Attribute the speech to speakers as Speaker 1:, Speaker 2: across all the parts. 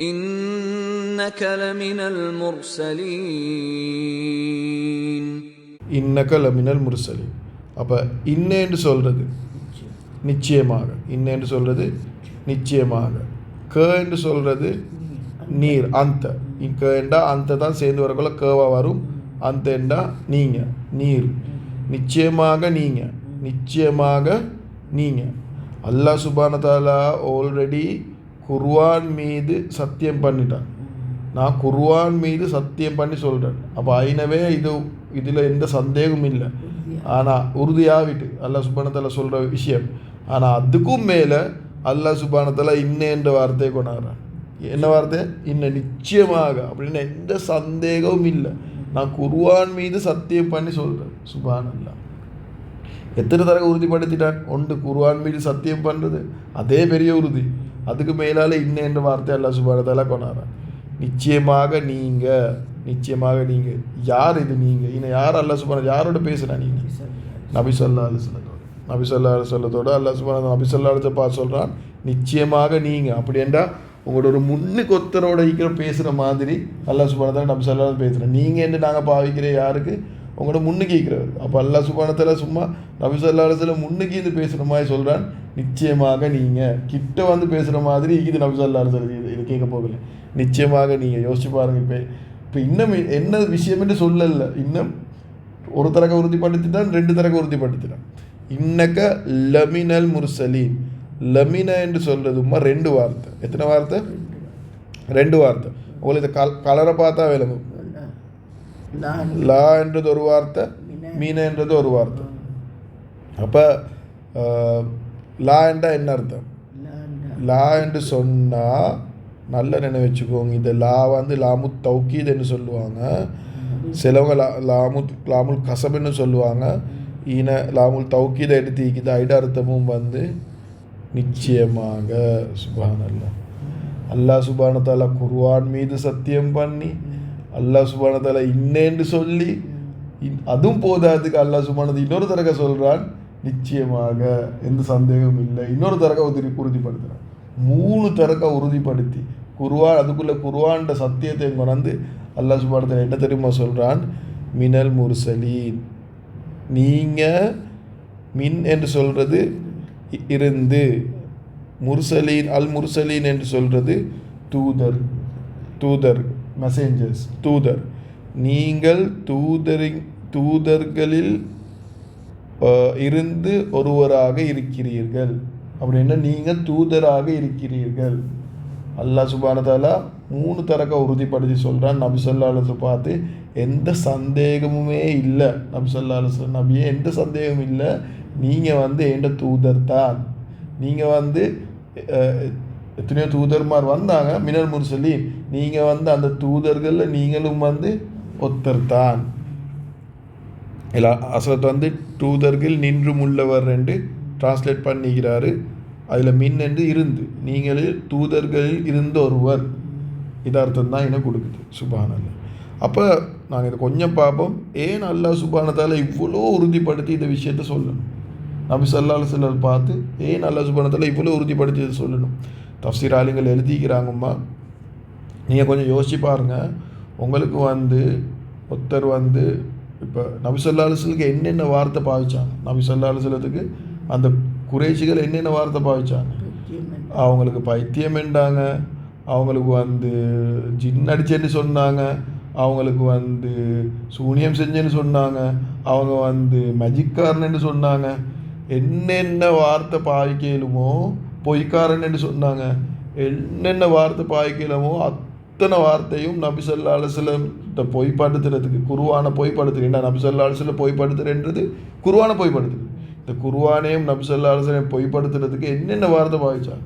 Speaker 1: إنك لمن المرسلين.
Speaker 2: இன்னக லமினல் முர்சலீன். அப்போ இன்னேன்னு சொல்கிறது நிச்சயமாக, இன்னேன்னு சொல்கிறது நிச்சயமாக. க என்று சொல்கிறது நீர், அந்த கண்டா அந்த தான் சேர்ந்து வரக்குள்ள கேவா வரும். அந்த என்றா நீங்கள், நீர். நிச்சயமாக நீங்கள், நிச்சயமாக நீங்கள். அல்லாஹ் சுப்ஹானஹு வ தஆலா ஆல்ரெடி குர்ஆன் மீது சத்தியம் பண்ணிட்டான். நான் குர்ஆன் மீது சத்தியம் பண்ணி சொல்கிறேன். அப்போ ஐனவே இதில் எந்த சந்தேகமும் இல்லை. ஆனால் உறுதியாகிட்டு அல்லாஹ் சுப்ஹானஹு வ தஆலா சொல்கிற விஷயம். ஆனால் அதுக்கும் மேலே அல்லாஹ் சுப்ஹானஹு வ தஆலா இன்னென்ற வார்த்தையை கொண்டாடுறான். என்ன வார்த்தை? இன்னும் நிச்சயமாக அப்படின்னு எந்த சந்தேகமும் இல்லை. நான் குர்ஆன் மீது சத்தியம் பண்ணி சொல்கிறேன். சுப்ஹானல்லாஹ். எத்தனை தடவை உறுதிப்படுத்திட்டான்? ஒன்று குர்ஆன் மீது சத்தியம் பண்ணுறது, அதே பெரிய உறுதி. அதுக்கு மேலால் இன்னும் என்ற வார்த்தை அல்லாஹ் சுப்ஹானஹு வ தஆலா கொண்டாடுறான். நிச்சயமாக நீங்கள், நிச்சயமாக நீங்கள். யார் இது நீங்கள்? இன்னும் யார் அல்லாஹ் சுப்ஹானஹு யாரோட பேசுகிறா? நீங்கள் நபி ஸல்லல்லாஹு அலைஹி வஸல்லம், நபி ஸல்லல்லாஹு அலைஹி வஸல்லத்தோட அல்லாஹ் சுப்ஹானஹு நபி ஸல்லல்லாஹு அலைஹி வஸல்லம் சொல்கிறான் நிச்சயமாக நீங்கள். அப்படி என்றால் உங்களோட ஒரு முன்னுக்கு ஒத்தரோட இருக்கிற பேசுகிற மாதிரி அல்லாஹ் சுப்ஹானஹு வ தஆலா நபி ஸல்லல்லாஹு அலைஹி வஸல்லம் பேசுகிறேன். நீங்கள் என்று நாங்கள் பாவிக்கிற யாருக்கு? உங்களோட முன்னுக்கு இருக்கிறவர். அப்போ அல்லாஹ் சுப்ஹானஹு வ தஆலா சும்மா நபி ஸல்லல்லாஹு அலைஹி வஸல்லம் முன்னுக்கு இது பேசுகிற மாதிரி சொல்கிறான். நிச்சயமாக நீங்கள் கிட்ட வந்து பேசுகிற மாதிரி இது நபி ஸல்லல்லாஹு அலைஹி வஸல்லம் இது கேட்க போகல. நிச்சயமாக நீங்கள் யோசிச்சு பாருங்கள். இப்போ இன்னும் என்ன விஷயம் என்று சொல்லலை. இன்னும் ஒரு தரக்க உறுதிப்படுத்திட்டான், ரெண்டு தரக்க உறுதிப்படுத்திட்டான். இன்னக்க லமினல் முர்சலீன். லமின என்று சொல்கிறதுமா ரெண்டு வார்த்தை. எத்தனை வார்த்தை? ரெண்டு வார்த்தை. உங்களுக்கு இந்த கலரை பார்த்தா விளங்கும். லா என்றது ஒரு வார்த்தை, மீன என்றது ஒரு வார்த்தை. அப்போ லா என்றால் என்ன அர்த்தம்? லா என்று சொன்னால் நல்ல நினைவு வச்சுக்கோங்க. இந்த லா வந்து லாமு தௌக்கீத் என்று சொல்லுவாங்க. சிலவங்க லாமுல் கசபுன்னு சொல்லுவாங்க. ஈன லாமுல் தௌக்கீதை எடுத்து ஐட அர்த்தமும் வந்து நிச்சயமாக. சுப்ஹானல்லாஹ். அல்லாஹ் சுப்ஹானஹு வ தஆலா குர்ஆன் மீது சத்தியம் பண்ணி, அல்லாஹ் சுப்ஹானஹு வ தஆலா இன்னேன்னு சொல்லி, அதுவும் போதாதுக்கு அல்லாஹ் சுப்ஹானஹு இன்னொரு தரக்க சொல்கிறான் நிச்சயமாக, எந்த சந்தேகமும் இல்லை. இன்னொரு தரக்க உறுதிப்படுத்துகிறான். மூணு தரக்க உறுதிப்படுத்தி குர்ஆன், அதுக்குள்ளே குர்ஆன்ட சத்தியத்தை கொண்டு அல்லாஹ் சுப்ஹானஹு வ தஆலா என்ன தெரியுமா சொல்கிறான்? மினல் முர்சலீன். நீங்கள் மின் என்று சொல்கிறது இருந்து, முர்சலீன் அல் முர்சலீன் என்று சொல்கிறது தூதர், தூதர் மெசேஞ்சர்ஸ், தூதர். நீங்கள் தூதர்களில் இருந்து ஒருவராக இருக்கிறீர்கள். அப்படின்னா நீங்கள் தூதராக இருக்கிறீர்கள். அல்லாஹ் சுப்ஹானஹு வ தஆலா மூணு தரக்க உறுதிப்படுத்தி சொல்கிறான். நபி ஸல்லல்லாஹு அலைஹி வஸல்லம் பார்த்து எந்த சந்தேகமுமே இல்லை. நபி ஸல்லல்லாஹு அலைஹி வஸல்லம் நபியே எந்த சந்தேகமும் இல்லை, நீங்கள் வந்து எந்த தூதர் தான். நீங்கள் வந்து எத்தனையோ தூதர்மார் வந்தாங்க, மினல் முர்சலீன். நீங்கள் வந்து அந்த தூதர்களில் நீங்களும் வந்து ஒத்தர் தான். இல்லை அசலத் வந்து தூதர்கள் நின்றும் உள்ளவர் என்று டிரான்ஸ்லேட் பண்ணிக்கிறாரு. அதில் மின் என்று இருந்து, நீங்களில் தூதர்களில் இருந்த ஒருவர், இது அர்த்தம் தான் எனக்கு கொடுக்குது. சுப்ஹானல்லாஹ். அப்போ நாங்கள் இதை கொஞ்சம் பார்ப்போம். ஏன் அல்லாஹ் சுப்ஹானஹு வ தஆலா இவ்வளோ உறுதிப்படுத்தி இந்த விஷயத்தை சொல்லணும்? நபி ஸல்லல்லாஹு அலைஹி வஸல்லம் பார்த்து ஏன் அல்லாஹ் சுப்ஹானஹு வ தஆலா இவ்வளோ உறுதிப்படுத்தி இதை சொல்லணும்? தஃப்சீர் ஆலிம்கள் எழுதிக்கிறாங்கம்மா. நீங்கள் கொஞ்சம் யோசிச்சு பாருங்கள். உங்களுக்கு வந்து ஒருத்தர் வந்து இப்போ நபி ஸல்லல்லாஹு அலைஹி வஸல்லம் என்னென்ன வார்த்தை பாவிச்சாங்க? நபி ஸல்லல்லாஹு அலைஹி வஸல்லத்துக்கு அந்த குறைஷிகள் என்னென்ன வார்த்தை பாவிச்சாங்க? அவங்களுக்கு பைத்தியம் என்றாங்க, அவங்களுக்கு வந்து ஜின் அடிச்சேன்னு சொன்னாங்க, அவங்களுக்கு வந்து சூனியம் செஞ்சேன்னு சொன்னாங்க, அவங்க வந்து மேஜிக்காரன்னு சொன்னாங்க. என்னென்ன வார்த்தை பாவிக்கலுமோ, பொய்க்காரன் என்று சொன்னாங்க. என்னென்ன வார்த்தை பாவிக்கலுமோ அத்தனை வார்த்தையும் நபி ஸல்லல்லாஹு அலைஹி வஸல்லம் பொய்ப்படுத்துறதுக்கு, குர்ஆனை பொய்ப்படுத்துறேன். நபி ஸல்லல்லாஹு அலைஹி வஸல்லம் பொய்ப்படுத்துறேன்றது குர்ஆனை பொய்ப்படுத்துது. இந்த குர்ஆனையும் நபி ஸல்லல்லாஹு அலைஹி வஸல்லம் பொய்ப்படுத்துறதுக்கு என்னென்ன வார்த்தை பாவிச்சாங்க?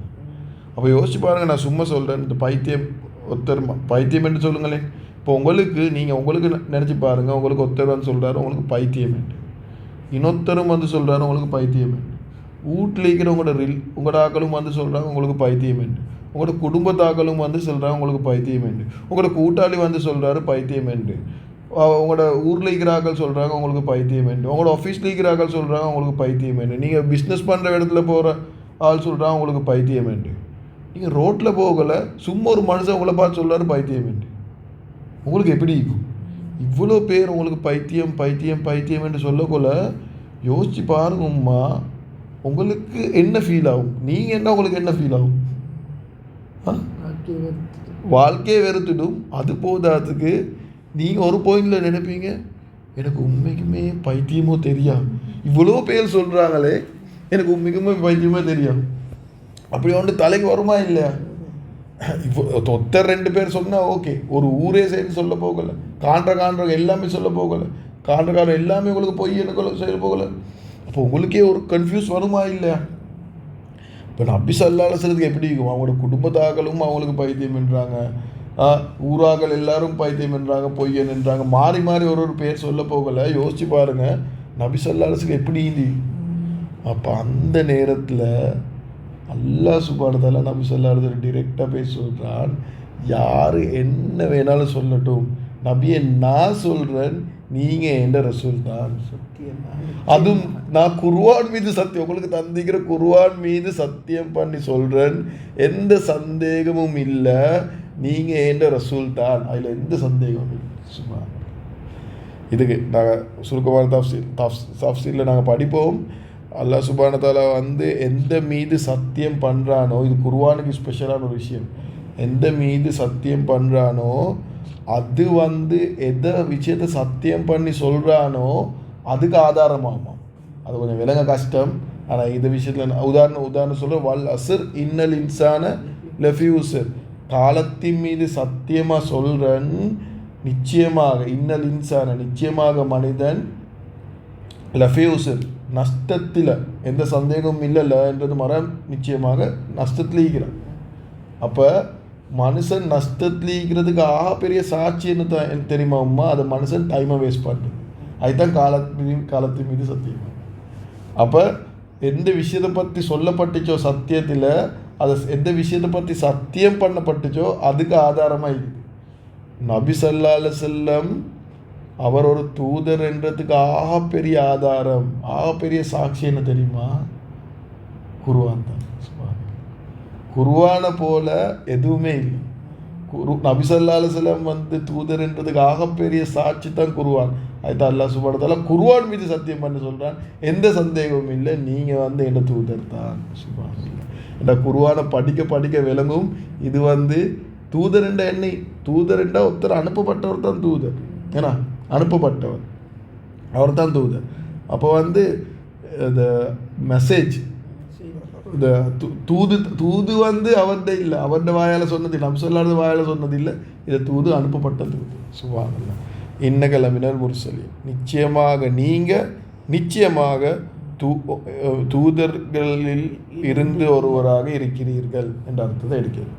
Speaker 2: அப்போ யோசிச்சு பாருங்கள். நான் சும்மா சொல்கிறேன். இந்த பைத்தியம் ஒருத்தர் பைத்தியம் என்று சொல்லுங்களேன். இப்போ உங்களுக்கு நீங்கள் உங்களுக்கு நினச்சி பாருங்கள். உங்களுக்கு ஒருத்தர் வந்து சொல்கிறாரு உங்களுக்கு பைத்தியம் என்று, இன்னொருத்தரும் வந்து சொல்கிறாரு உங்களுக்கு பைத்தியம் என்று, வீட்டில் இருக்கிறவங்களோட உங்களோட ஆக்களும் வந்து சொல்கிறாங்க உங்களுக்கு பைத்தியம் என்று, உங்களோட குடும்பத்தாக்களும் வந்து சொல்கிறாங்க உங்களுக்கு பைத்தியம் என்று, உங்களோட கூட்டாளி வந்து சொல்கிறாரு பைத்தியம் என்று, உங்களோட ஊரில் இருக்கிற ஆக்கள் சொல்கிறாங்க உங்களுக்கு பைத்தியம் என்று, உங்களோட ஆஃபீஸில் இருக்கிற ஆக்கள் சொல்கிறாங்க உங்களுக்கு பைத்தியம் என்று, நீங்கள் பிஸ்னஸ் பண்ணுற இடத்துல போகிற ஆள் சொல்கிறாங்க உங்களுக்கு பைத்தியம் என்று. நீங்கள் ரோட்டில் போகலை, சும்மா ஒரு மனுஷன் உங்களை பார்த்து சொல்கிறாரு பைத்தியம் என்று, உங்களுக்கு எப்படி இருக்கும்? இவ்வளோ பேர் உங்களுக்கு பைத்தியம் பைத்தியம் பைத்தியம் என்று சொல்லக்குள்ள யோசிச்சு பாருங்க உம்மா, உங்களுக்கு என்ன ஃபீல் ஆகும்? நீங்கள் என்ன உங்களுக்கு என்ன ஃபீல் ஆகும்? வாழ்க்கையை வெறுத்துடும். அது போதாதுக்கு நீங்கள் ஒரு பாயிண்டில் நினைப்பீங்க, எனக்கு உண்மைக்குமே பைத்தியமோ தெரியாது, இவ்வளோ பேர் சொல்கிறாங்களே எனக்கு உண்மைக்குமே பைத்தியமோ தெரியும். அப்படி ஒன்று தலைக்கு வருமா இல்லையா? இப்போ ஒருத்தர் 2 பேர் சொன்னால் ஓகே, ஒரு ஊரே சேர்ந்து சொல்ல போகலை, காண்ற எல்லாமே சொல்ல போகலை, காண்ற எல்லாமே உங்களுக்கு பொய் எனக்கு சொல்ல போகலை. அப்போ உங்களுக்கே ஒரு கன்ஃபியூஸ் வருமா இல்லையா? இப்போ நபி ஸல்லல்லாஹு அலைஹி வஸல்லம் எப்படி இருக்கும்? அவங்களோட குடும்பத்தாக்களும் அவங்களுக்கு பைத்தியம் என்றாங்க, ஊராக்கள் எல்லாரும் பைத்தியம் என்றாங்க, பொய்யன் என்றாங்க, மாறி மாறி ஒரு பேர் சொல்ல போகலை. யோசிச்சு பாருங்கள் நபி ஸல்லல்லாஹு அலைஹி வஸல்லம் எப்படி இந்தி. அப்போ அந்த நேரத்தில் அல்லாஹ் சுப்ஹானஹு வ தஆலா நபி ஸல்லல்லாஹு அலைஹி வஸல்லம் டிரெக்டாக பேச சொல்கிறான், யார் என்ன வேணாலும் சொல்லட்டும், நபியை நான் சொல்கிறேன், நீங்கள் என்ற ரசூல் தான். அதுவும் நான் குர்ஆன் மீது சத்தியம், உங்களுக்கு தந்திக்கிற குர்ஆன் மீது சத்தியம் பண்ணி சொல்கிறேன், எந்த சந்தேகமும் இல்லை, நீங்கள் என்ற ரசூல் தான், அதில் எந்த சந்தேகமும் இல்லை. சும்மா இதுக்கு நாங்கள் சுருக்கமான தஃப்சீரில் நாங்கள் படிப்போம். அல்லாஹ் சுப்ஹானஹு வ தஆலா எந்த மீது சத்தியம் பண்ணுறானோ, இது குர்ஆனுக்கு ஸ்பெஷலான ஒரு விஷயம், எந்த மீது சத்தியம் பண்ணுறானோ அது எந்த விஷயத்தை சத்தியம் பண்ணி சொல்கிறானோ அதுக்கு ஆதாரமாகும். அது கொஞ்சம் விளங்க கஷ்டம், ஆனால் இந்த விஷயத்தில் உதாரணம் சொல்ல, வல் அஸ்ர் இன்னல் இன்சான லஃபீ உஸ்ர், காலத்தின் மீது சத்தியமாக சொல்கிறேன், நிச்சயமாக இன்னல் இன்சான நிச்சயமாக மனிதன் லஃபீ உஸ்ர் நஷ்டத்தில் எந்த சந்தேகமும் இல்லைல்ல என்றது மரம் நிச்சயமாக நஷ்டத்தில் ஈக்கிறான். அப்போ மனுஷன் நஷ்டத்தில் ஈக்கிறதுக்கு பெரிய சாட்சி என்ன தெரியுமா அம்மா? அது மனுஷன் டைமை வேஸ்ட் பண்ணுறது, அதுதான் காலத்தின் மீது சத்தியம். அப்போ எந்த விஷயத்தை பற்றி சொல்லப்பட்டுச்சோ சத்தியத்தில், அதை எந்த விஷயத்தை பற்றி சத்தியம் பண்ணப்பட்டுச்சோ அதுக்கு ஆதாரமாக இருக்குது. நபி ஸல்லல்லாஹு அலைஹி வஸல்லம் அவர் ஒரு தூதர் என்றதுக்கு பெரிய ஆதாரம், பெரிய சாட்சி என்ன தெரியுமா? குர்ஆன் தான். குர்ஆனை போல எதுவுமே இல்லை. நபி ஸல்லல்லாஹு அலைஹி வஸல்லம் தூதர் என்றதுக்கு பெரிய சாட்சி தான் குர்ஆன். அதுதான் அல்லாஹ் சுப்ஹானஹு வ தஆலா குர்ஆன் மீது சத்தியம் பண்ணி சொல்கிறான், எந்த சந்தேகமும் இல்லை, நீங்கள் என்ன தூதர் தான். சுப்ஹானல்லாஹ். இந்த குர்ஆனை படிக்க விளங்கும். இது தூதர் என்ற எண்ணெய், தூதர் என்றால் ஒருத்தர் அனுப்பப்பட்டவர் தான் தூதர், ஏன்னா அனுப்பப்பட்டவர் அவர் தான் தூதர். அப்போ இந்த மெசேஜ், இந்த தூது அவர்கிட்ட இல்லை, அவர்கிட்ட வாயால் சொன்னது இல்லை, நபி ஸல்லல்லாஹு அலைஹி வாயால் சொன்னது இல்லை, இதை தூது அனுப்பப்பட்ட தூது. சுப்ஹானல்லாஹ். இன்னக லமினல் முர்சலீன், நிச்சயமாக நீங்கள் நிச்சயமாக தூதர்களில் இருந்து ஒருவராக இருக்கிறீர்கள் என்ற அர்த்தத்தை எடுக்கிறது.